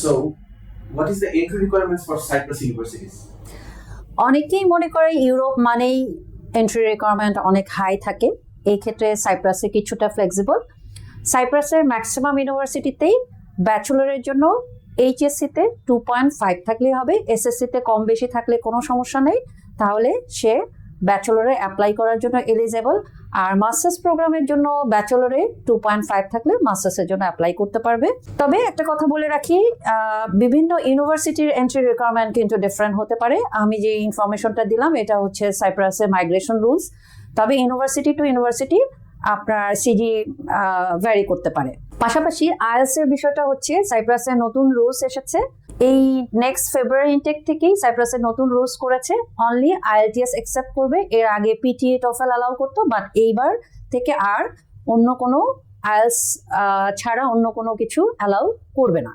So, what is the entry requirements for Cyprus universities? অনেকেই মনে করে ইউরোপ মানেই এন্ট্রি রিকোয়ারমেন্ট অনেক হাই থাকে। এই ক্ষেত্রে সাইপ্রাসে কিছুটা ফ্লেক্সিবল। সাইপ্রাসের ম্যাক্সিমাম ইউনিভার্সিটিতেই ব্যাচেলরের জন্য এইচএসসিতে 2.5 থাকলেই হবে। এসএসসিতে কম বেশি থাকলে কোনো সমস্যা নেই, তাহলে সে ব্যাচেলরে অ্যাপ্লাই করার জন্য এলিজেবল। আর মাস্টার্স প্রোগ্রামের জন্য ব্যাচেলরে 2.5 থাকলে মাস্টার্সের জন্য অ্যাপ্লাই করতে পারবে। তবে একটা কথা বলে রাখি, বিভিন্ন ইউনিভার্সিটির এন্ট্রি রিকোয়ারমেন্ট কিন্তু ডিফারেন্ট হতে পারে। আমি যে ইনফরমেশনটা দিলাম এটা হচ্ছে সাইপ্রাসের মাইগ্রেশন রুলস। তবে ইউনিভার্সিটি টু ইউনিভার্সিটি আপনার সিজি ভ্যারি করতে পারে। পাশাপাশি আইএলটিএস এর বিষয়টা হচ্ছে সাইপ্রাসের নতুন রুলস এসেছে। এই নেক্সট ফেব্রুয়ারি ইনটেক থেকেই সাইপ্রাসের নতুন রুলস করেছে, অনলি আইএলটিএস অ্যাকসেপ্ট করবে। এর আগে পিটিএ টফেল অ্যালাউ করতো, বাট এইবার থেকে আর অন্য কোনো আইএলটিএস ছাড়া অন্য কোনো কিছু অ্যালাউ করবে না।